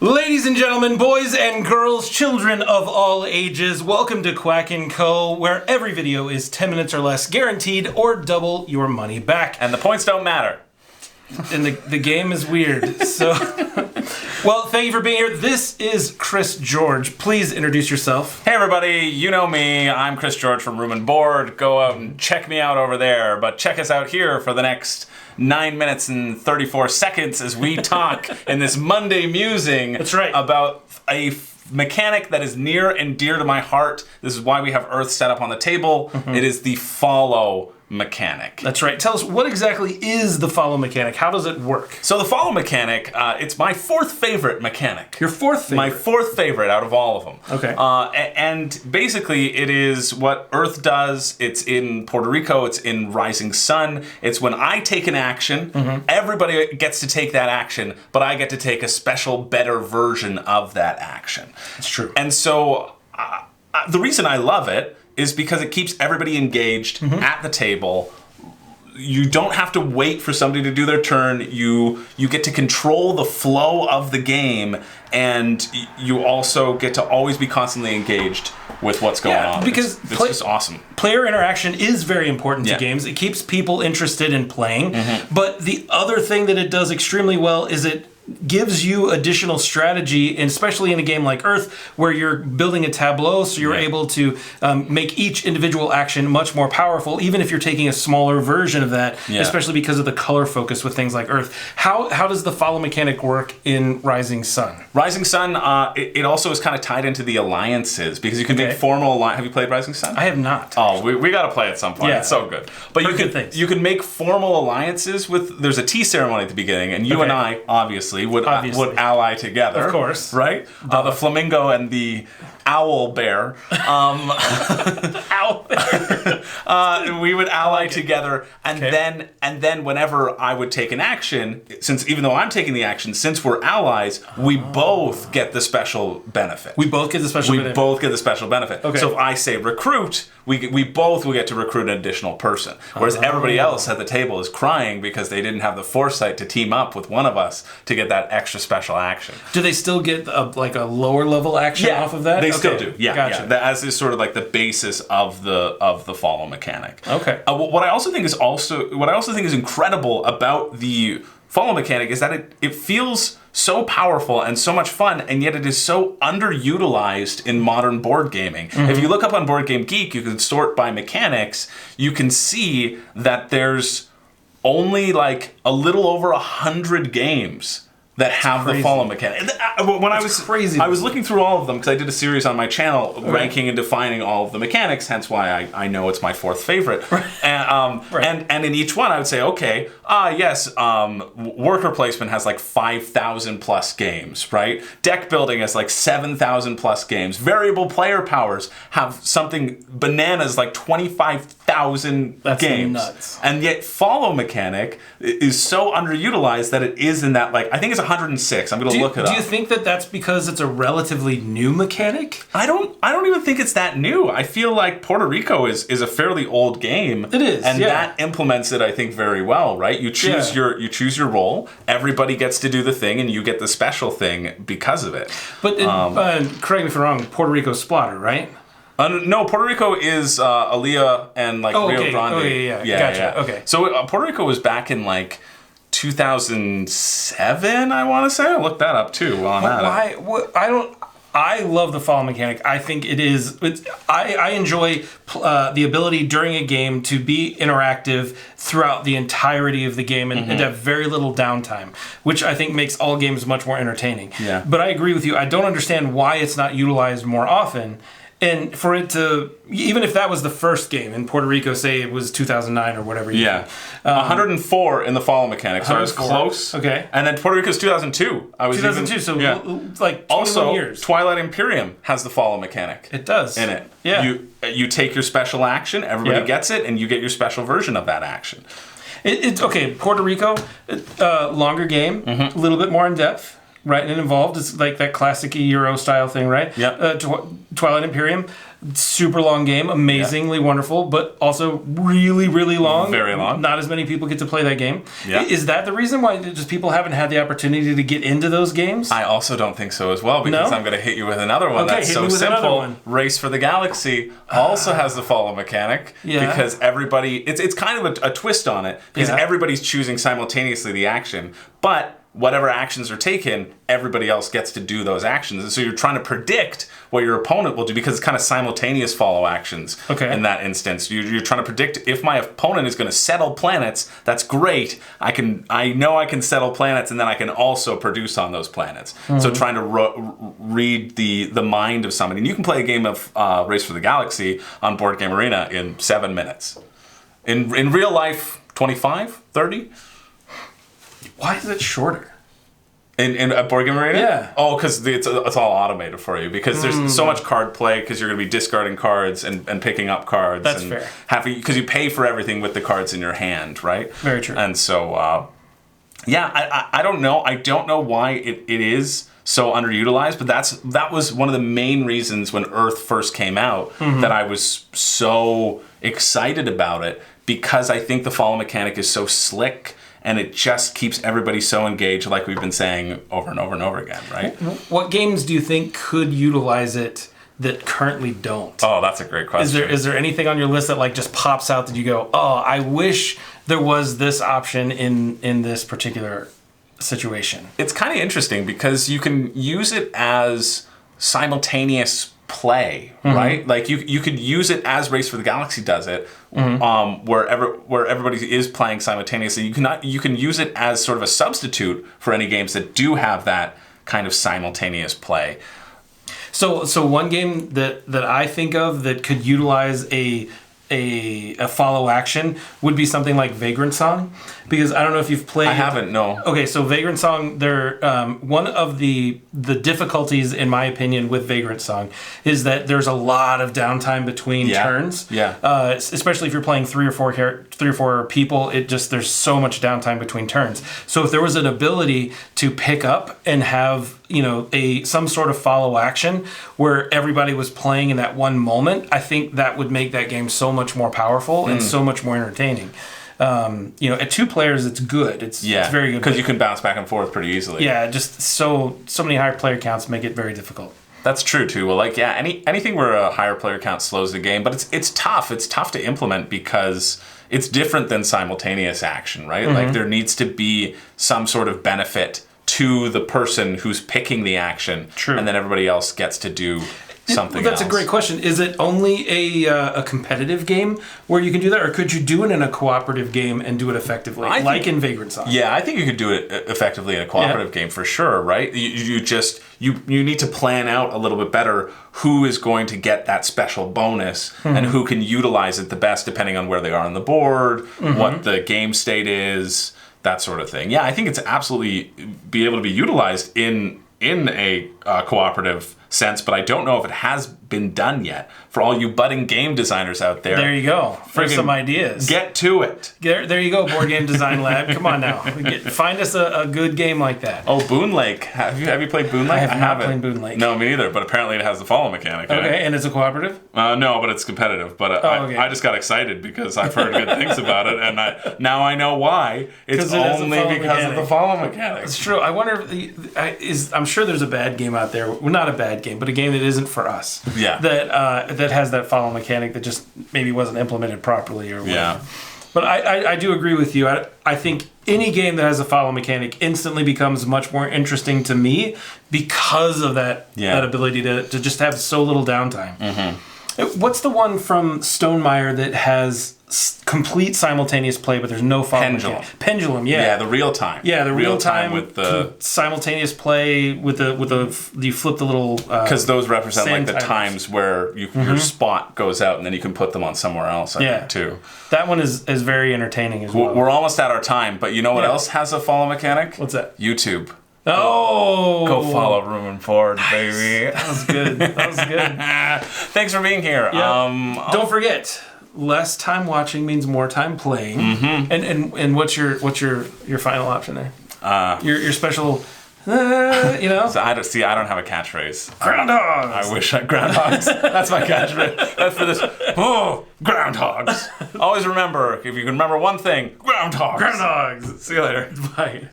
Ladies and gentlemen, boys and girls, children of all ages, welcome to Quack&Co, where every video is 10 minutes or less guaranteed or double your money back. And the points don't matter. And the game is weird, so... Well, thank you for being here. This is Chris George. Please introduce yourself. Hey everybody, you know me. I'm Chris George from Roomandboard. Go out and check me out over there, but check us out here for the next 9 minutes and 34 seconds as we talk in this Monday musing. That's right. About a mechanic that is near and dear to my heart. This is why we have Earth set up on the table. It is the follow mechanic. That's right. Tell us, what exactly is the follow mechanic? How does it work? So the follow mechanic, it's my fourth favorite mechanic. Your fourth favorite? My fourth favorite out of all of them. Okay. And basically it is what Earth does. It's in Puerto Rico. It's in Rising Sun. It's when I take an action, everybody gets to take that action, but I get to take a special, better version of that action. It's true. And so the reason I love it is because it keeps everybody engaged at the table. You don't have to wait for somebody to do their turn. You get to control the flow of the game, and you also get to always be constantly engaged with what's going on. Because it's just awesome. Player interaction is very important to games. It keeps people interested in playing. But the other thing that it does extremely well is it gives you additional strategy, and especially in a game like Earth, where you're building a tableau, so you're able to make each individual action much more powerful, even if you're taking a smaller version of that, especially because of the color focus with things like Earth. How does the follow mechanic work in Rising Sun? Rising Sun, it also is kind of tied into the alliances, because you can make formal alliances. Have you played Rising Sun? I have not. Oh, we got to play at some point. It's so good. But you can make formal alliances with, there's a tea ceremony at the beginning, and you and I, obviously, would ally together. Of course. Right? The flamingo and the owl bear. Owl bear. We would ally together, and then whenever I would take an action, since even though I'm taking the action, since we're allies, we both get the special benefit. We both get the special benefit. We both get the special benefit. Okay. So if I say recruit, we both will get to recruit an additional person. Whereas everybody else at the table is crying because they didn't have the foresight to team up with one of us to get that extra special action. Do they still get a lower level action off of that? They still do. Yeah, gotcha. That as is sort of like the basis of the follow mechanic. Okay. What I also think is incredible about the follow mechanic is that it feels so powerful and so much fun, and yet it is so underutilized in modern board gaming. If you look up on Board Game Geek, you can sort by mechanics. You can see that there's only like a little over 100 games that have the follow mechanic. When I was looking through all of them, because I did a series on my channel ranking and defining all of the mechanics, hence why I know it's my fourth favorite. And in each one I would say, okay, worker placement has like 5,000 plus games, right? Deck building has like 7,000 plus games. Variable player powers have something bananas like 25,000 games. Nuts. And yet follow mechanic is so underutilized that it is in that, like, I think it's 106. I'm going to look it up. Do you think that that's because it's a relatively new mechanic? I don't even think it's that new. I feel like Puerto Rico is a fairly old game. It is, and that implements it, I think, very well. Right? You choose your role. Everybody gets to do the thing, and you get the special thing because of it. But correct me if I'm wrong. Puerto Rico Splatter, right? No, Puerto Rico is Aaliyah and like Rio Grande. Oh, yeah. Gotcha. Okay. So Puerto Rico was back in like 2007, I want to say. I looked that up too. I love the follow mechanic. I think it is. I enjoy the ability during a game to be interactive throughout the entirety of the game and have very little downtime, which I think makes all games much more entertaining. Yeah. But I agree with you. I don't understand why it's not utilized more often. And for it to, even if that was the first game in Puerto Rico, say it was 2009 or whatever. 104 in the follow mechanic, so I was close. Okay. And then Puerto Rico's 2002. 2002, like 21 also, years. Twilight Imperium has the follow mechanic. It does. In it. Yeah. You take your special action, everybody gets it, and you get your special version of that action. It's okay. Puerto Rico, longer game, a little bit more in depth. right and involved. It's like that classic Euro style thing, right? Yeah. Twilight Imperium, super long game, amazingly wonderful, but also really, really long. Very long. Not as many people get to play that game. Yeah. Is that the reason why just people haven't had the opportunity to get into those games? I also don't think so as well, because No? I'm going to hit you with another one Okay, that's hit so me with another simple. one. Race for the Galaxy also has the follow mechanic, Yeah. because everybody, it's kind of a twist on it, because Yeah. everybody's choosing simultaneously the action, but whatever actions are taken, everybody else gets to do those actions. And so you're trying to predict what your opponent will do, because it's kind of simultaneous follow actions. Okay. In that instance, you're trying to predict if my opponent is going to settle planets. That's great. I know I can settle planets, and then I can also produce on those planets. So trying to read the mind of somebody. And you can play a game of Race for the Galaxy on Board Game Arena in 7 minutes. In real life, 25, 30. Why is it shorter? In a Board Game Arena? Yeah. Oh, because it's all automated for you. Because there's so much card play, because you're going to be discarding cards and picking up cards. That's and fair. Because you pay for everything with the cards in your hand, right? Very true. And so, I don't know. I don't know why it is so underutilized, but that was one of the main reasons when Earth first came out that I was so excited about it, because I think the follow mechanic is so slick. And it just keeps everybody so engaged, like we've been saying over and over and over again, right? What games do you think could utilize it that currently don't? Oh, that's a great question. Is there anything on your list that like just pops out that you go, oh, I wish there was this option in this particular situation? It's kind of interesting, because you can use it as simultaneous play, right? Like you could use it as Race for the Galaxy does it, where everybody is playing simultaneously. You can use it as sort of a substitute for any games that do have that kind of simultaneous play. So one game that I think of that could utilize a follow action would be something like Vagrant Song, because I don't know if you've played. I haven't, no. Okay, so Vagrant Song, one of the difficulties, in my opinion, with Vagrant Song is that there's a lot of downtime between turns. Yeah. Especially if you're playing three or four people, there's so much downtime between turns. So if there was an ability to pick up and have some sort of follow action where everybody was playing in that one moment, I think that would make that game so much more powerful and so much more entertaining. At 2 players, it's good. It's very good because you can bounce back and forth pretty easily. Yeah, just so many higher player counts make it very difficult. That's true too. Well, anything where a higher player count slows the game, but it's tough. It's tough to implement because it's different than simultaneous action, right? Like there needs to be some sort of benefit to the person who's picking the action, True. And then everybody else gets to do something That's else. a great question. Is it only a competitive game where you can do that, or could you do it in a cooperative game and do it effectively, in Vagrant Song? Yeah, I think you could do it effectively in a cooperative game for sure, right? You need to plan out a little bit better who is going to get that special bonus and who can utilize it the best depending on where they are on the board, what the game state is, that sort of thing. Yeah, I think it's absolutely be able to be utilized in a cooperative sense, but I don't know if it has been done yet. For all you budding game designers out there, there you go. For some ideas, get to it. There you go, Board Game Design Lab. Come on now, find us a good game like that. Oh, Boon Lake. Have you played Boon Lake? I have not played Boon Lake. No, me neither. But apparently it has the follow mechanic. Okay, and it's a cooperative. No, but it's competitive. But I just got excited because I've heard good things about it, and now I know why. It's only because of the follow mechanic. It's true. I wonder if I'm sure there's a bad game out there. Well, not a bad game, but a game that isn't for us. Yeah. That has that follow mechanic that just maybe wasn't implemented properly or whatever. Yeah. But I do agree with you. I think any game that has a follow mechanic instantly becomes much more interesting to me because of that ability to just have so little downtime. What's the one from Stonemaier that has complete simultaneous play, but there's no follow mechanic? Pendulum, yeah. Yeah, the real time. Yeah, the real time with the simultaneous play with the you flip the little because those represent like the timers. Times where your spot goes out and then you can put them on somewhere else. I think too. That one is very entertaining as well. We're almost at our time, but you know what else has a follow mechanic? What's that? YouTube. Oh, go follow Roomandboard, baby. That was good. That was good. Thanks for being here. Yep. Don't forget, less time watching means more time playing. And what's your final option there? Your special So I don't have a catchphrase. Groundhogs. I wish I groundhogs. That's my catchphrase. That's for this. Oh, groundhogs. Always remember, if you can remember one thing, groundhogs. Groundhogs. See you later. Bye.